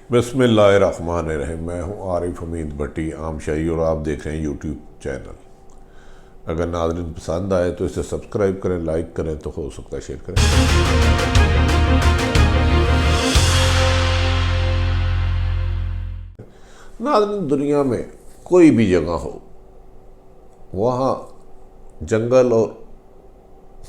बिस्मिल्लाहिर्रहमानिर्रहीम। मैं हूँ आरिफ हमीद भट्टी आम शाही और आप देख रहे हैं यूट्यूब चैनल। अगर नाज़रीन पसंद आए तो इसे सब्सक्राइब करें, लाइक करें, तो हो सकता है शेयर करें। नाज़रीन, दुनिया में कोई भी जगह हो, वहाँ जंगल और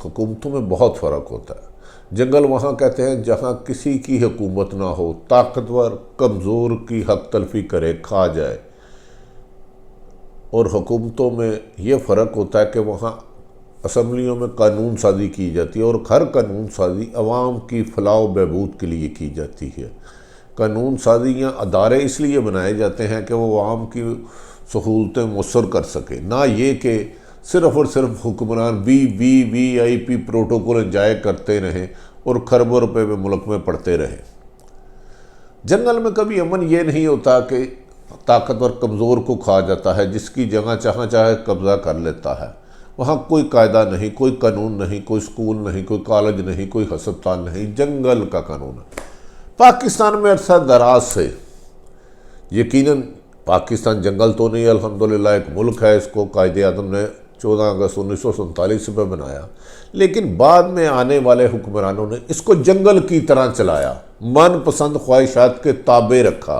हुकूमतों में बहुत फ़र्क होता है। जंगल वहाँ कहते हैं जहाँ किसी की हुकूमत ना हो, ताकतवर कमज़ोर की हक तलफी करे, खा जाए। और हुकूमतों में ये फ़र्क होता है कि वहाँ असम्बलियों में कानून साजी की जाती है और हर कानून साजी अवाम की फलाह बहबूद के लिए की जाती है। कानून साजी या अदारे इसलिए बनाए जाते हैं कि वो अवाम की सहूलतें मुयस्सर कर सके, ना ये कि सिर्फ़ और सिर्फ हुक्मरान वीआईपी प्रोटोकॉल एंजॉय करते रहें और खरबों रुपए में मुल्क में पड़ते रहें। जंगल में कभी अमन ये नहीं होता कि ताकतवर कमज़ोर को खा जाता है, जिसकी जगह चाहे कब्ज़ा कर लेता है। वहाँ कोई कायदा नहीं, कोई कानून नहीं, कोई स्कूल नहीं, कोई कॉलेज नहीं, कोई हस्पताल नहीं, जंगल का कानून है। पाकिस्तान में अरसा दराज से, यकीनन पाकिस्तान जंगल तो नहीं, अल्हम्दुलिल्लाह एक मुल्क है, इसको कायदे आज़म ने 14 अगस्त 1947 में बनाया, लेकिन बाद में आने वाले हुक्मरानों ने इसको जंगल की तरह चलाया, मनपसंद ख्वाहिशात के ताबे रखा।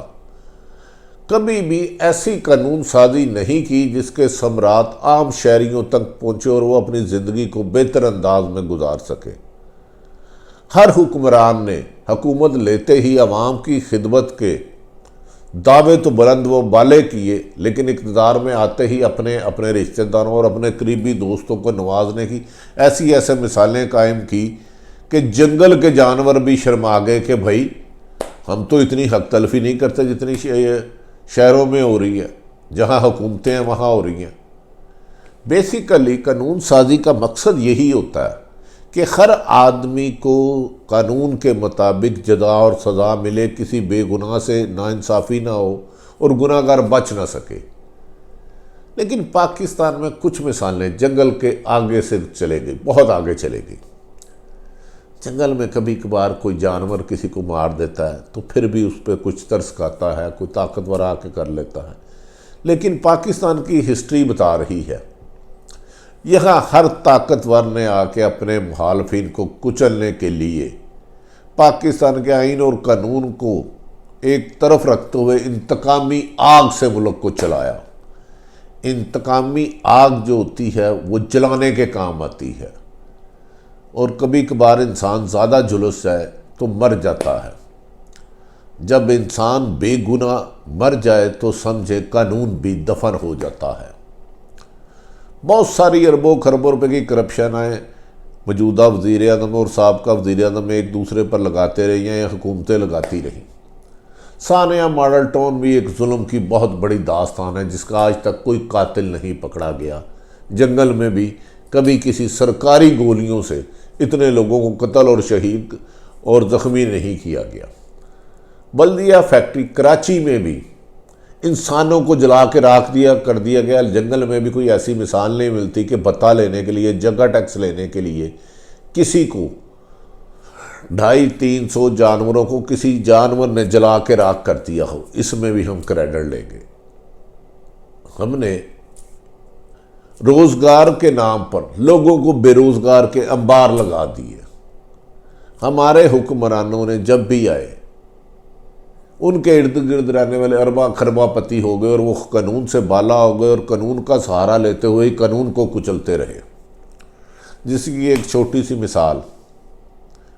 कभी भी ऐसी कानून साजी नहीं की जिसके समरात आम शहरियों तक पहुँचे और वो अपनी ज़िंदगी को बेहतर अंदाज में गुजार सके। हर हुक्मरान ने हुकूमत लेते ही अवाम की खिदमत के दावे तो बुलंद व बाले किए, लेकिन इक़्तिदार में आते ही अपने रिश्तेदारों और अपने करीबी दोस्तों को नवाजने की ऐसे मिसालें कायम की कि जंगल के जानवर भी शर्मा गए कि भाई हम तो इतनी हक तलफी नहीं करते जितनी शहरों में हो रही है, जहाँ हुकूमतें हैं वहाँ हो रही हैं। बेसिकली कानून साजी का मकसद यही होता है कि हर आदमी को कानून के मुताबिक जज़ा और सज़ा मिले, किसी बेगुनाह से नाइंसाफ़ी ना हो और गुनाहगार बच ना सके। लेकिन पाकिस्तान में कुछ मिसालें जंगल के आगे से चले गई, बहुत आगे चले गई। जंगल में कभी कभार कोई जानवर किसी को मार देता है तो फिर भी उस पर कुछ तरस खाता है, कोई ताकतवर आके कर लेता है। लेकिन पाकिस्तान की हिस्ट्री बता रही है, यहाँ हर ताकतवर ने आके अपने मुखालफिन को कुचलने के लिए पाकिस्तान के आइन और कानून को एक तरफ रखते हुए इंतकामी आग से मुल्क को चलाया। इंतकामी आग जो होती है वो जलाने के काम आती है, और कभी कभार इंसान ज़्यादा झुलस जाए तो मर जाता है। जब इंसान बेगुनाह मर जाए तो समझे कानून भी दफन हो जाता है। बहुत सारी अरबों खरबों रुपए की करप्शन आए मौजूदा वज़ीर आज़म और साबका वज़ीर आज़म एक दूसरे पर लगाते रही हैं या हुकूमतें लगाती रहीं। सानिया मॉडल टाउन भी एक जुल्म की बहुत बड़ी दास्तान है, जिसका आज तक कोई कातिल नहीं पकड़ा गया। जंगल में भी कभी किसी सरकारी गोलियों से इतने लोगों को कत्ल और शहीद और ज़ख्मी नहीं किया गया। बल्दिया फैक्ट्री कराची में भी इंसानों को जला के राख कर दिया गया। जंगल में भी कोई ऐसी मिसाल नहीं मिलती कि भत्ता लेने के लिए, जगह टैक्स लेने के लिए किसी को 250-300 जानवरों को किसी जानवर ने जला के राख कर दिया हो। इसमें भी हम क्रेडिट लेंगे। हमने रोजगार के नाम पर लोगों को बेरोजगार के अंबार लगा दिए। हमारे हुक्मरानों ने जब भी आए, उनके इर्द गिर्द रहने वाले अरबा खरबापति हो गए और वो कानून से बाला हो गए और कानून का सहारा लेते हुए कानून को कुचलते रहे। जिसकी एक छोटी सी मिसाल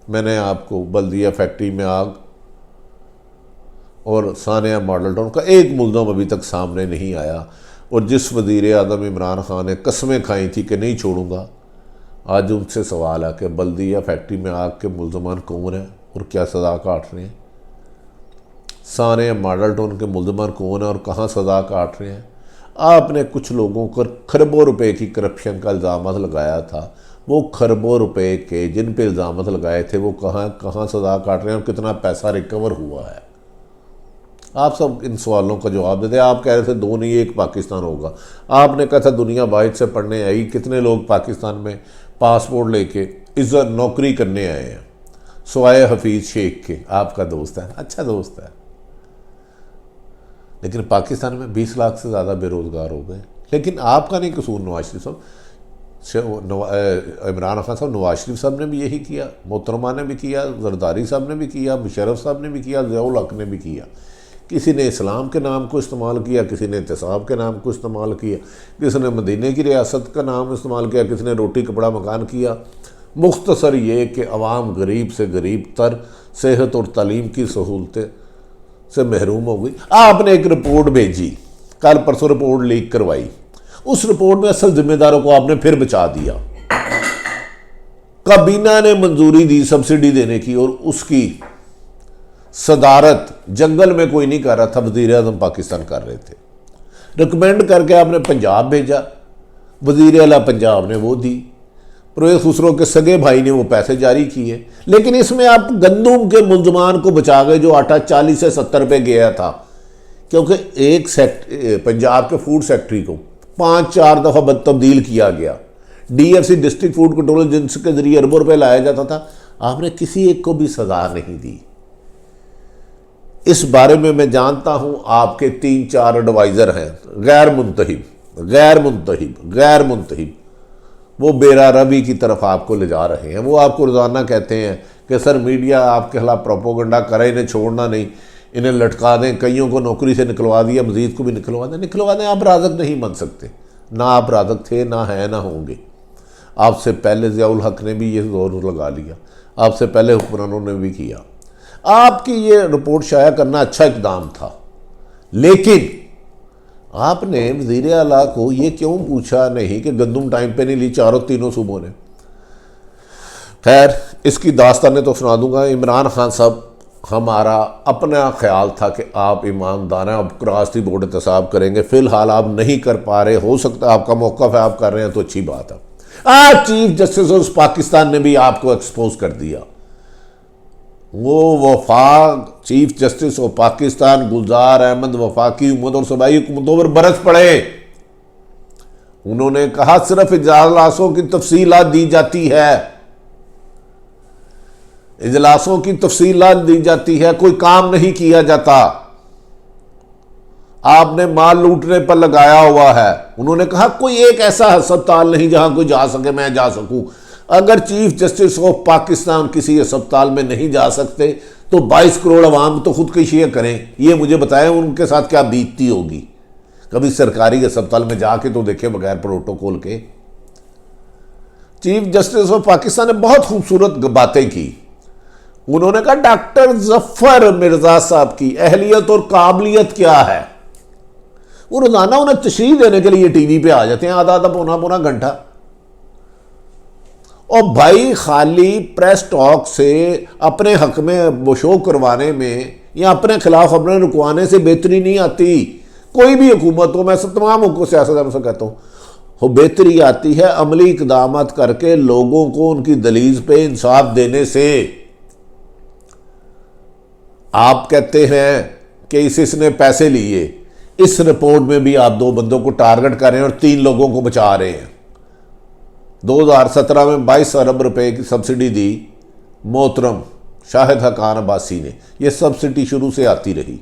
मैंने आपको, बल्दिया फैक्ट्री में आग और सानिया मॉडल टाउन का एक मुल्ज़म अभी तक सामने नहीं आया। और जिस वज़ीर आज़म इमरान खान ने कस्में खाई थी कि नहीं छोड़ूंगा, आज उनसे सवाल है कि बल्दिया फैक्ट्री में आग के मुल्ज़मान कौन हैं और क्या सज़ा काट रहे हैं। सानिया मॉडल टाउन के मुल्ज़मान कौन है और कहाँ सज़ा काट रहे हैं। आपने कुछ लोगों पर खरबों रुपए की करप्शन का इल्ज़ाम लगाया था, वो खरबों रुपए के जिन पे इल्ज़ाम लगाए थे वो कहाँ सज़ा काट रहे हैं और कितना पैसा रिकवर हुआ है। आप सब इन सवालों का जवाब देते। आप कह रहे थे दो नहीं एक पाकिस्तान होगा। आपने कहा था दुनिया बाहर से पढ़ने आई, कितने लोग पाकिस्तान में पासपोर्ट लेके इज्जत नौकरी करने आए हैं, सवाए हफीज़ शेख के। आपका दोस्त है, अच्छा दोस्त है। लेकिन पाकिस्तान में 20 लाख से ज़्यादा बेरोज़गार हो गए। लेकिन आपका नहीं कसूर नवाज शरीफ साहब, इमरान खान साहब, नवाज शरीफ साहब ने भी यही किया, मोहतरमा ने भी किया, जरदारी साहब ने भी किया, मुशर्रफ साहब ने भी किया, ज़ियाउल हक ने भी किया। किसी ने इस्लाम के नाम को इस्तेमाल किया, किसी ने एहतसाब के नाम को इस्तेमाल किया, किसी ने मदीने की रियासत का नाम इस्तेमाल किया, किसी ने रोटी कपड़ा मकान किया। मुख्तसर ये कि अवाम गरीब से गरीब तर, सेहत और तालीम की सहूलतें से महरूम हो गई। आपने एक रिपोर्ट भेजी, कल परसों रिपोर्ट लीक करवाई, उस रिपोर्ट में असल जिम्मेदारों को आपने फिर बचा दिया। काबीना ने मंजूरी दी सब्सिडी देने की और उसकी सदारत जंगल में कोई नहीं कर रहा था, वज़ीर आज़म पाकिस्तान कर रहे थे। रिकमेंड करके आपने पंजाब भेजा, वज़ीर आला पंजाब ने वो दी, परवेज़ खुसरो के सगे भाई ने वो पैसे जारी किए। लेकिन इसमें आप गंदुम के मुलजमान को बचा गए जो आटा 40 से 70 रुपये गया था, क्योंकि एक पंजाब के फूड सेक्रेटरी को 5-4 दफ़ा तब्दील किया गया। DFC district food control agency के जरिए अरबों रुपये लाया जाता था, आपने किसी एक को भी सजा नहीं दी। इस बारे में मैं जानता हूं आपके 3-4 एडवाइज़र हैं गैर मुंतहिब, वो बेरा रवि की तरफ आपको ले जा रहे हैं। वो आपको रोज़ाना कहते हैं कि सर मीडिया आपके खिलाफ प्रोपोगंडा करे, इन्हें छोड़ना नहीं, इन्हें लटका दें, कईयों को नौकरी से निकलवा दिया, मजीद को भी निकलवा दें। आप राज़क नहीं बन सकते, ना आप राज़क थे, ना हैं, ना होंगे। आपसे पहले ज़ियाउल हक ने भी ये जोर लगा लिया, आपसे पहले हुक्मरानों ने भी किया। आपकी ये रिपोर्ट शाया करना अच्छा इक़दाम था, लेकिन आपने वज़ीर आला को ये क्यों पूछा नहीं कि गंदुम टाइम पे नहीं ली तीनों सूबों ने। खैर, इसकी दास्तानें तो सुना दूंगा। इमरान खान साहब, हमारा अपना ख्याल था कि आप ईमानदार हैं, आप क्रॉस दी बोर्ड एहतसाब करेंगे। फ़िलहाल आप नहीं कर पा रहे, हो सकता है आपका मौक़िफ़ है, आप कर रहे हैं तो अच्छी बात है। आज चीफ जस्टिस ऑफ पाकिस्तान ने भी आपको एक्सपोज कर दिया। वो वफाक चीफ जस्टिस ऑफ पाकिस्तान गुलजार अहमद वफाकी हुकूमत और सूबाई हुकूमतों पर बरस पड़े। उन्होंने कहा सिर्फ इजलासों की तफसीलात दी जाती है, इजलासों की तफसीलात दी जाती है, कोई काम नहीं किया जाता। आपने माल लूटने पर लगाया हुआ है। उन्होंने कहा कोई एक ऐसा अस्पताल नहीं जहां कोई जा सके, मैं जा सकूं। अगर चीफ जस्टिस ऑफ पाकिस्तान किसी अस्पताल में नहीं जा सकते तो 22 करोड़ अवाम तो खुदकुशी करें। ये मुझे बताएं उनके साथ क्या बीतती होगी। कभी सरकारी अस्पताल में जाके तो देखे बगैर प्रोटोकॉल के। चीफ जस्टिस ऑफ पाकिस्तान ने बहुत खूबसूरत बातें की। उन्होंने कहा डॉक्टर जफर मिर्जा साहब की अहलियत और काबिलियत क्या है। वो रोजाना उन्हें तशरीह देने के लिए टीवी पे आ जाते हैं, आधा आधा पौना घंटा। और भाई खाली प्रेस टॉक से अपने हक में वो शो करवाने में या अपने खिलाफ अपने रुकवाने से बेहतरी नहीं आती। कोई भी हुकूमत हो, मैं सब तमाम सियासतदानों से कहता हूँ, हो बेहतरी आती है अमली इकदाम करके लोगों को उनकी दलील पे इंसाफ देने से। आप कहते हैं कि इसने पैसे लिए, इस रिपोर्ट में भी आप 2 बंदों को टारगेट कर रहे हैं और 3 लोगों को बचा रहे हैं। 2017 में 22 अरब रुपए की सब्सिडी दी मोहतरम शाहिद हकान अब्बासी ने। यह सब्सिडी शुरू से आती रही,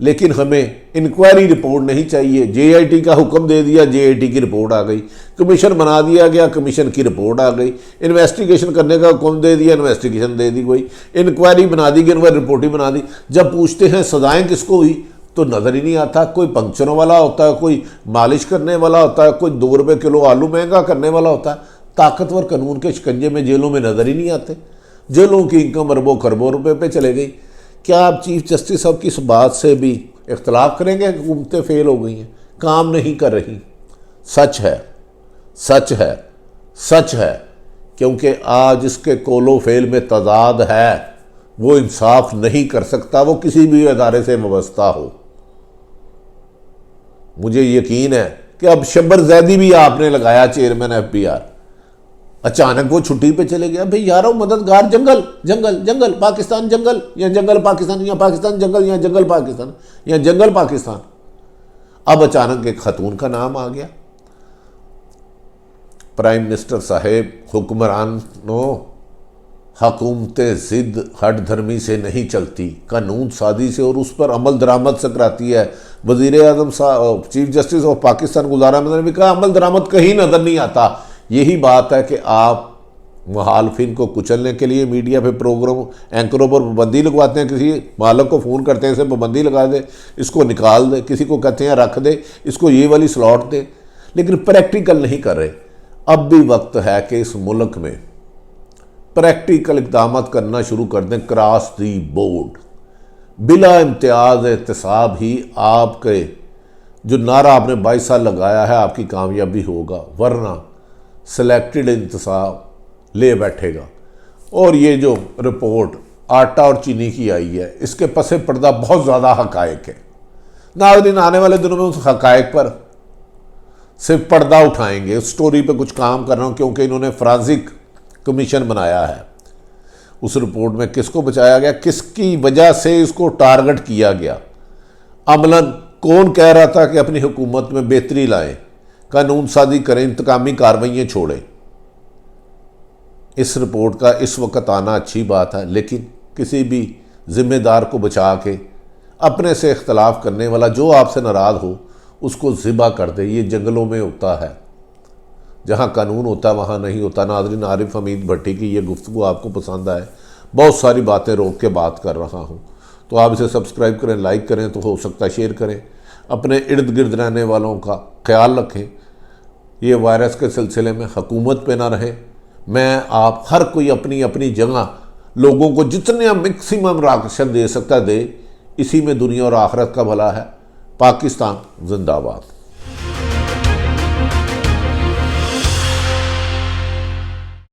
लेकिन हमें इंक्वायरी रिपोर्ट नहीं चाहिए। JIT का हुक्म दे दिया, JIT की रिपोर्ट आ गई। कमीशन बना दिया गया, कमीशन की रिपोर्ट आ गई। इन्वेस्टिगेशन करने का हुक्म दे दिया, इन्वेस्टिगेशन दे दी गई। इंक्वायरी बना दी गई, रिपोर्ट ही बना दी। जब पूछते हैं सजाएं किसको हुई तो नज़र ही नहीं आता। कोई पंक्चरों वाला होता है, कोई मालिश करने वाला होता है, कोई 2 रुपये किलो आलू महंगा करने वाला होता है। ताकतवर कानून के शिकंजे में जेलों में नज़र ही नहीं आते। जेलों की इनकम अरबों खरबों रुपये पे चले गई। क्या आप चीफ जस्टिस साहब की इस बात से भी इख्तलाफ करेंगे? हुकूमतें फेल हो गई हैं, काम नहीं कर रही। सच है, सच है, सच है, क्योंकि आज इसके कोलो फेल में तजाद है। वो इंसाफ नहीं कर सकता, वो किसी भी अदारे से वाबस्ता हो। मुझे यकीन है कि अब शब्बर जैदी भी आपने लगाया चेयरमैन FBR, अचानक वो छुट्टी पे चले गया। भाई यारों मददगार जंगल जंगल जंगल पाकिस्तान जंगल या जंगल पाकिस्तान या पाकिस्तान जंगल या जंगल पाकिस्तान या जंगल पाकिस्तान। अब अचानक एक खतून का नाम आ गया। प्राइम मिनिस्टर साहेब, हुक्मरानों, हुकूमतें ज़िद हट धर्मी से नहीं चलती, कानून साजी से और उस पर अमल दरामद से कराती है। वज़ीर आज़म चीफ जस्टिस ऑफ पाकिस्तान गुज़ार अहमद ने भी कहा अमल दरामद कहीं नज़र नहीं आता। यही बात है कि आप मुखालफिन को कुचलने के लिए मीडिया पे प्रोग्राम एंकरों पर पाबंदी लगवाते हैं, किसी मालक को फ़ोन करते हैं इसे पाबंदी लगा दे, इसको निकाल दे, किसी को कहते हैं रख दे, इसको ये वाली स्लॉट दे, लेकिन प्रैक्टिकल नहीं कर रहे। अब भी वक्त है कि इस मुल्क में प्रैक्टिकल इक़दाम करना शुरू कर दें। क्रॉस दी बोर्ड बिला इम्तियाज़ एहतसाब ही आपके जो नारा आपने 22 साल लगाया है आपकी कामयाबी होगा, वरना सिलेक्टेड इंतसाब ले बैठेगा। और ये जो रिपोर्ट आटा और चीनी की आई है, इसके पसे पर्दा बहुत ज़्यादा हकायक है। नाज़रीन, आने वाले दिनों में उस हकायक पर सिर्फ पर्दा उठाएंगे, उस स्टोरी पे कुछ काम कर रहा हूँ, क्योंकि इन्होंने फोरेंसिक कमीशन बनाया है। उस रिपोर्ट में किसको बचाया गया, किसकी वजह से इसको टारगेट किया गया, अमलन कौन कह रहा था कि अपनी हुकूमत में बेहतरी लाएं, कानून साजी करें, इंतकामी कार्रवाइयाँ छोड़ें। इस रिपोर्ट का इस वक्त आना अच्छी बात है, लेकिन किसी भी ज़िम्मेदार को बचा के अपने से इख्तलाफ करने वाला जो आपसे नाराज़ हो उसको ज़िबा कर दे। ये जंगलों में होता है, जहाँ कानून होता है वहाँ नहीं होता। नाज़रीन, आरिफ हमीद भट्टी की ये गुफ्तगू आपको पसंद आए, बहुत सारी बातें रोक के बात कर रहा हूँ, तो आप इसे सब्सक्राइब करें, लाइक करें, तो हो सकता है शेयर करें, अपने इर्द गिर्द रहने वालों का ख्याल रखें। ये वायरस के सिलसिले में हुकूमत पे ना रहे। मैं आप हर कोई अपनी अपनी जगह लोगों को जितने मैक्सिमम राशन दे सकता दे। इसी में दुनिया और आखिरत का भला है। पाकिस्तान जिंदाबाद।